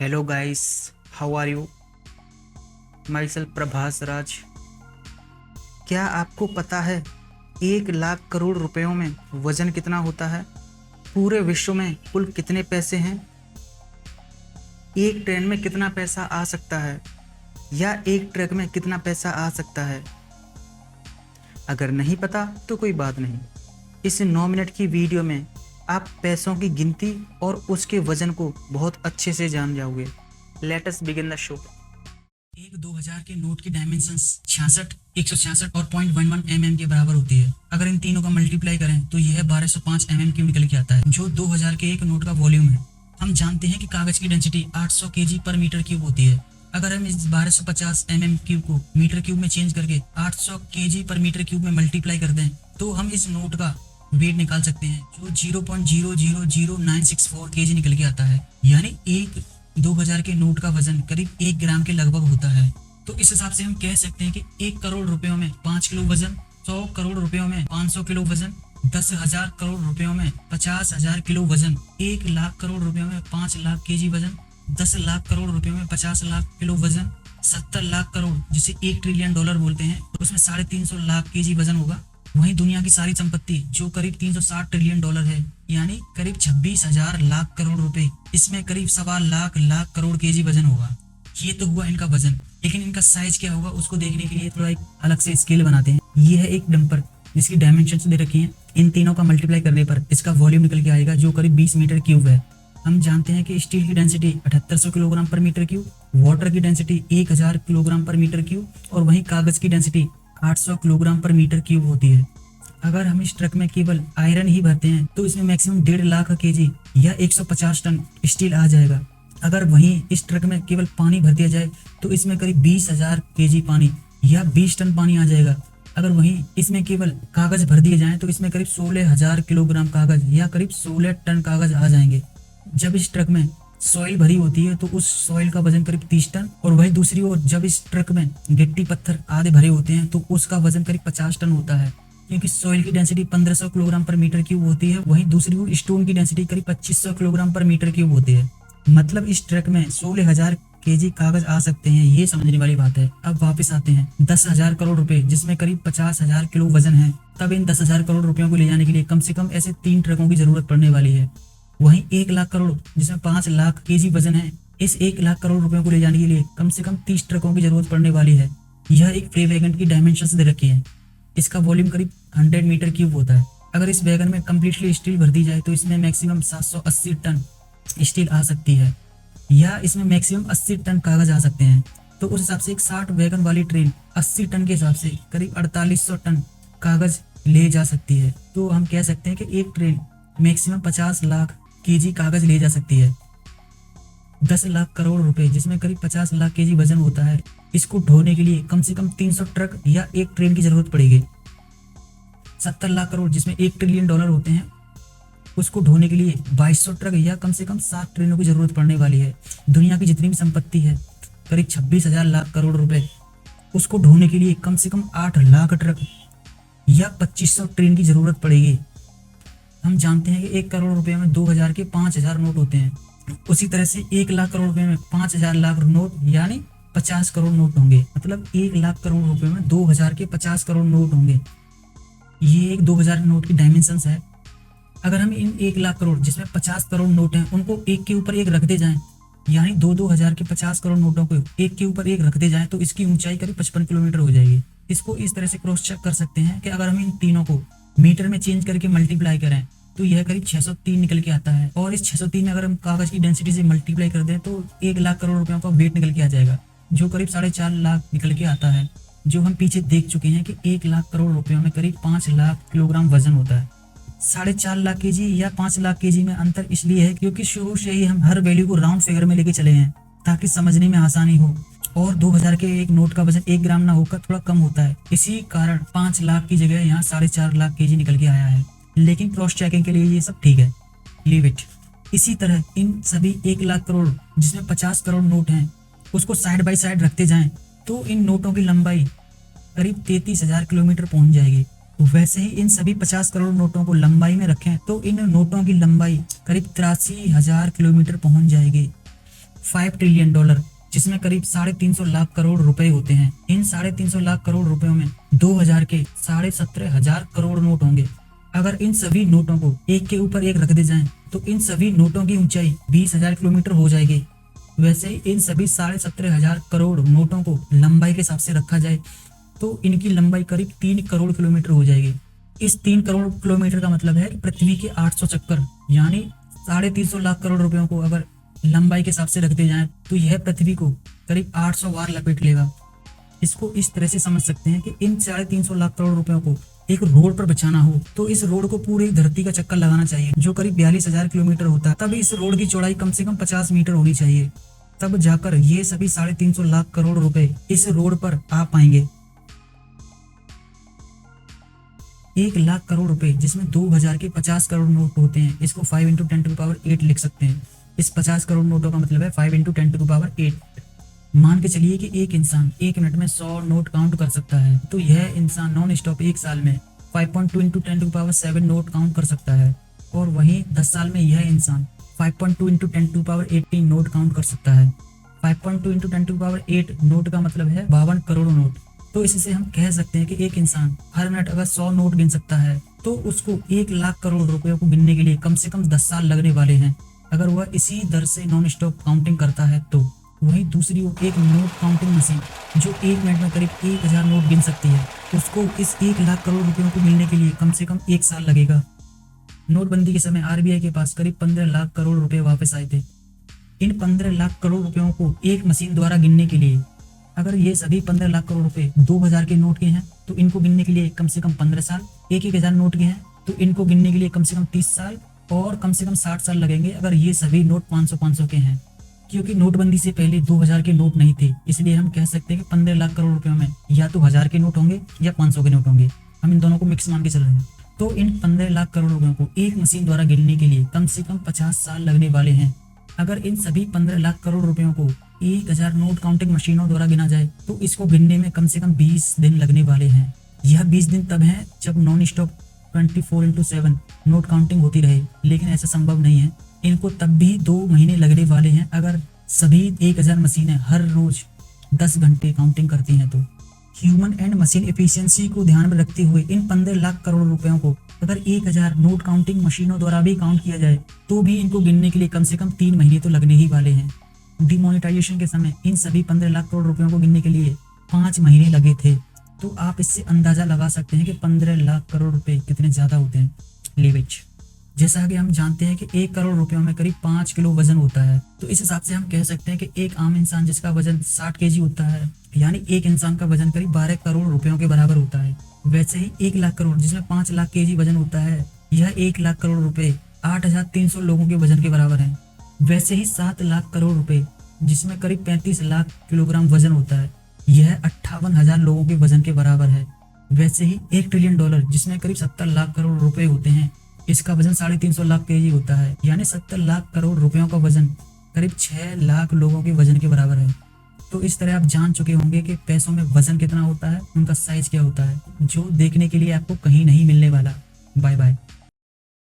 Hello guys, how are you? My self Prabhas Raj. क्या आपको पता है 1 लाख करोड़ रुपयों में वजन कितना होता है? पूरे विश्व में कुल कितने पैसे हैं? एक ट्रेन में कितना पैसा आ सकता है या एक ट्रक में कितना पैसा आ सकता है? अगर नहीं पता तो कोई बात नहीं, इस 9 मिनट की वीडियो में आप पैसों की गिनती और उसके वजन को बहुत अच्छे से जान जाओगे। Let us begin the show. एक 2000 के नोट की डायमेंशंस 66, 166 और 0.11 mm के बराबर होती है। अगर इन तीनों का मल्टीप्लाई करें तो यह 1205 mm क्यूब निकल के आता है, जो 2000 के एक नोट का वॉल्यूम है। हम जानते हैं कि कागज की डेंसिटी 800 kg पर मीटर क्यूब होती है। अगर हम इस 1250 mm क्यूब को मीटर क्यूब में चेंज करके 800 kg पर मीटर क्यूब में मल्टीप्लाई कर दें तो हम इस नोट का वेट निकाल सकते हैं, जो 0.000964 kg निकल के आता है। यानी एक 2000 के नोट का वजन करीब 1 ग्राम के लगभग होता है। तो इस हिसाब से हम कह सकते हैं कि 1 करोड़ रुपयों में 5 किलो वजन, 100 करोड़ रुपयों में 500 किलो वजन, 10,000 करोड़ रुपयों में 50,000 किलो वजन, 1 लाख करोड़ रुपयों में 5 लाख केजी वजन, 10 लाख करोड़ रुपयों में 50 लाख किलो वजन, 70 लाख करोड़ जिसे 1 ट्रिलियन डॉलर बोलते हैं, उसमें 350 लाख केजी वजन होगा। वहीं दुनिया की सारी संपत्ति जो करीब 360 ट्रिलियन डॉलर है, यानी करीब 26,000 लाख करोड़ रुपए, इसमें करीब 1.25 लाख करोड़ केजी वजन होगा। ये तो हुआ इनका वजन, लेकिन इनका साइज क्या होगा उसको देखने के लिए थोड़ा एक अलग से स्केल बनाते हैं। ये है एक डंपर जिसकी डायमेंशन दे रखी है। इन तीनों का मल्टीप्लाई करने पर इसका वॉल्यूम निकल के आएगा, जो करीब 20 मीटर क्यूब है। हम जानते हैं कि स्टील की डेंसिटी 7800 किलोग्राम पर मीटर क्यूब, वाटर की डेंसिटी 1000 किलोग्राम पर मीटर क्यूब और वहीं कागज की डेंसिटी 800 किलोग्राम पर मीटर क्यूब होती है। अगर हम इस ट्रक में केवल आयरन ही भरते हैं तो इसमें मैक्सिमम 1.5 लाख केजी या 150 टन स्टील आ जाएगा। अगर वहीं इस ट्रक में केवल पानी भर दिया जाए तो इसमें करीब 20,000 केजी पानी या 20 टन पानी आ जाएगा। अगर वहीं इसमें केवल कागज भर दिए जाएं तो इसमें करीब 16,000 किलोग्राम कागज या करीब 16 टन कागज आ जाएंगे। जब इस ट्रक में सॉइल भरी होती है तो उस सॉइल का वजन करीब 30 टन, और वहीं दूसरी ओर जब इस ट्रक में गिट्टी पत्थर आदि भरे होते हैं तो उसका वजन करीब 50 टन होता है। क्योंकि सॉइल की डेंसिटी 1500 किलोग्राम पर मीटर क्यूब होती है, वहीं दूसरी ओर स्टोन की डेंसिटी करीब 2500 किलोग्राम पर मीटर क्यूब होती है। मतलब इस ट्रक में 16,000 केजी कागज आ सकते हैं, ये समझने वाली बात है। अब वापस आते हैं 10,000 करोड़ रुपए, जिसमें करीब 50,000 किलो वजन है। तब इन 10,000 करोड़ रुपयों को ले जाने के लिए कम से कम ऐसे 3 ट्रकों की जरूरत पड़ने वाली है। वहीं 1 लाख करोड़ जिसमें 5 लाख केजी वजन है, इस 1 लाख करोड़ रुपयों को ले जाने के लिए कम से कम 30 ट्रकों की जरूरत पड़ने वाली है। यह एक फ्री वैगन की डायमेंशन दे रखी है। इसका वॉल्यूम करीब 100 मीटर क्यूब होता है। अगर इस वैगन में कम्प्लीटली स्टील भर दी जाए तो इसमें मैक्सिमम 780 टन स्टील आ सकती है, या इसमें मैक्सिमम 80 टन कागज आ सकते हैं। तो उस हिसाब से एक 60 वैगन वाली ट्रेन 80 टन के हिसाब से करीब 4800 टन कागज ले जा सकती है। तो हम कह सकते हैं कि एक ट्रेन मैक्सिमम 50 लाख केजी कागज ले जा सकती है। 10 लाख करोड़ रुपए जिसमें करीब 50 लाख केजी वजन होता है, इसको ढोने के लिए कम से कम 300 ट्रक या एक ट्रेन की जरूरत पड़ेगी। 70 लाख करोड़ जिसमें 1 ट्रिलियन डॉलर होते हैं, उसको ढोने के लिए 2200 ट्रक या कम से कम 7 ट्रेनों की जरूरत पड़ने वाली है। दुनिया की जितनी भी संपत्ति है करीब 26,000 लाख करोड़ रुपए, उसको ढोने के लिए कम से कम 8 लाख ट्रक या 2500 ट्रेन की जरूरत पड़ेगी। हम जानते हैं कि 1 करोड़ रुपए में 2000 के 5000 नोट होते हैं। उसी तरह से 1 लाख करोड़ रुपए में 5000 लाख नोट यानी 50 करोड़ नोट होंगे। मतलब 1 लाख करोड़ रुपए में 2000 के 50 करोड़ नोट होंगे। ये एक 2000 नोट की डायमेंशन है। अगर हम इन 1 लाख करोड़ जिसमें 50 करोड़ नोट हैं उनको एक के ऊपर एक रखते जाएं, यानी 2-2000 के 50 करोड़ नोटों को एक के ऊपर एक रखते जाएं, तो इसकी ऊंचाई करीब 55 किलोमीटर हो जाएगी। इसको इस तरह से क्रॉस चेक कर सकते हैं कि अगर हम इन तीनों को मीटर में चेंज करके मल्टीप्लाई करें तो यह करीब 603 निकल के आता है, और इस 603 में अगर हम कागज की डेंसिटी से मल्टीप्लाई कर दें तो 1 लाख करोड़ रुपयों का वेट निकल के आ जाएगा, जो करीब 4.5 लाख निकल के आता है। जो हम पीछे देख चुके हैं कि 1 लाख करोड़ रुपयों में करीब 5 लाख किलोग्राम वजन होता है। 4.5 लाख केजी या 5 लाख केजी में अंतर इसलिए है क्योंकि शुरू से ही हम हर वैल्यू को राउंड फिगर में लेके चले हैं ताकि समझने में आसानी हो। और 2000 के एक नोट का वजन 1 ग्राम ना होकर थोड़ा कम होता है, इसी कारण 5 लाख की जगह यहाँ 4.5 लाख केजी निकल के आया है। लेकिन क्रॉस चेकिंग के लिए ये सब ठीक है, लीव इट। इसी तरह इन सभी 1 लाख करोड़ जिसमें 50 करोड़ नोट हैं, उसको साइड बाय साइड रखते जाएं तो इन नोटों की लंबाई करीब 33,000 किलोमीटर पहुंच जाएगी। वैसे ही इन सभी 50 करोड़ नोटों को लंबाई में रखें तो इन नोटों की लंबाई करीब 83,000 किलोमीटर पहुंच जाएगी। $5 ट्रिलियन, जिसमें करीब 350 लाख करोड़ रुपए होते हैं। इन 350 लाख करोड़ रुपयों में 2000 के 17,500 करोड़ नोट होंगे। अगर इन सभी नोटों को एक के ऊपर एक रख दे जाएं, तो इन सभी नोटों की ऊंचाई 20,000 किलोमीटर हो जाएगी। वैसे ही इन सभी 17,500 करोड़ नोटों को लंबाई के हिसाब से रखा जाए तो इनकी लंबाई करीब 3 करोड़ किलोमीटर हो जाएगी। इस 3 करोड़ किलोमीटर का मतलब है पृथ्वी के 800 चक्कर, यानी 350 लाख करोड़ रुपयों को अगर लंबाई के हिसाब से रख दिए जाए तो यह पृथ्वी को करीब 800 बार लपेट लेगा। इसको इस तरह से समझ सकते हैं कि इन 350 लाख करोड़ रुपयों को एक रोड पर बिछाना हो तो इस रोड को पूरी धरती का चक्कर लगाना चाहिए, जो करीब 42,000 किलोमीटर होता है। तब इस रोड की चौड़ाई कम से कम 50 मीटर होनी चाहिए, तब जाकर ये सभी 350 लाख करोड़ रुपए इस रोड पर आ पाएंगे। 1,00,000 करोड़ रुपए, जिसमें 2000 के 50 करोड़ नोट होते हैं, इसको 5 × 10⁸ लिख सकते हैं। इस 50 करोड़ नोटों का मतलब है 5 × 10⁸। मान के चलिए कि एक इंसान 1 मिनट में 100 नोट काउंट कर सकता है, तो यह इंसान नॉन स्टॉप 1 साल में 5.2 × 10⁷ नोट काउंट कर सकता है। और वहीं 10 साल में यह इंसान 5.2 × 10⁸ नोट काउंट कर सकता है। 5.2 × 10⁸ नोट का मतलब है 52 करोड़ नोट। तो इससे हम कह सकते हैं कि एक इंसान हर मिनट अगर 100 नोट गिन सकता है तो उसको 1,00,000 करोड़ रुपयों को गिनने के लिए कम से कम 10 साल लगने वाले हैं, अगर वह इसी दर से नॉन स्टॉप काउंटिंग करता है तो। वहीं दूसरी ओर एक नोट काउंटिंग मशीन जो 1 मिनट में करीब 1,000 नोट गिन सकती है, उसको इस 1,00,000 करोड़ रुपयों को मिलने के लिए कम से कम 1 साल लगेगा। नोटबंदी के समय आरबीआई के पास करीब 15 लाख करोड़ रुपए वापस आए थे। इन 15 लाख करोड़ रुपयों को एक मशीन द्वारा गिनने के लिए, अगर ये सभी 15 लाख करोड़ रुपए 2000 के नोट के हैं तो इनको गिनने के लिए कम से कम 15 साल, 1,000 नोट के हैं तो इनको गिनने के लिए कम से कम 30 साल और कम से कम 60 साल लगेंगे अगर ये सभी नोट 500 के हैं। क्योंकि नोटबंदी से पहले 2000 के नोट नहीं थे, इसलिए हम कह सकते हैं कि 15 लाख करोड़ रुपयों में या तो 1000 के नोट होंगे या 500 के नोट होंगे। हम इन दोनों को मिक्स मान के चल रहे हैं। तो इन 15 लाख करोड़ रुपयों को एक मशीन द्वारा गिनने के लिए कम से कम 50 साल लगने वाले हैं। अगर इन सभी 15 लाख करोड़ रुपयों को 1,000 नोट काउंटिंग मशीनों द्वारा गिना जाए तो इसको गिनने में कम से कम 20 दिन लगने वाले हैं। यह 20 दिन तब है जब नॉन स्टॉप 24/7 नोट काउंटिंग होती रहे, लेकिन ऐसा संभव नहीं है। इनको तब भी 2 महीने लगने वाले हैं अगर सभी 1,000 मशीनें हर रोज 10 घंटे काउंटिंग करती हैं तो। ह्यूमन एंड मशीन एफिशिएंसी को ध्यान में रखते हुए इन 15 लाख करोड़ रुपयों को अगर 1,000 नोट काउंटिंग मशीनों द्वारा भी काउंट किया जाए तो भी इनको गिनने के लिए कम से कम 3 महीने तो लगने ही वाले हैं। डिमोनेटाइजेशन के समय इन सभी 15 लाख करोड़ रुपयों को गिनने के लिए 5 महीने लगे थे। तो आप इससे अंदाजा लगा सकते हैं कि 15 लाख करोड़ रुपए कितने ज्यादा होते हैं। लेविज, जैसा कि हम जानते हैं कि 1 करोड़ रुपयों में करीब 5 किलो वजन होता है, तो इस हिसाब से हम कह सकते हैं कि एक आम इंसान जिसका वजन 60 केजी होता है, यानी एक इंसान का वजन करीब 12 करोड़ रुपयों के बराबर होता है। वैसे ही 1 लाख करोड़ जिसमें 5 लाख केजी वजन होता है, यह 1 लाख करोड़ रुपए 8,300 लोगों के वजन के बराबर है। वैसे ही 7 लाख करोड़ रुपए जिसमें करीब 35 लाख किलोग्राम वजन होता है, यह 58,000 लोगों के वजन के बराबर है। वैसे ही $1 ट्रिलियन जिसमें करीब 70 लाख करोड़ रुपए होते हैं, इसका वजन 350 लाख केजी होता है, यानी 70 लाख करोड़ रुपयों का वजन करीब 6 लाख लोगों के वजन के बराबर है। तो इस तरह आप जान चुके होंगे कि पैसों में वजन कितना होता है, उनका साइज क्या होता है, जो देखने के लिए आपको कहीं नहीं मिलने वाला। Bye bye.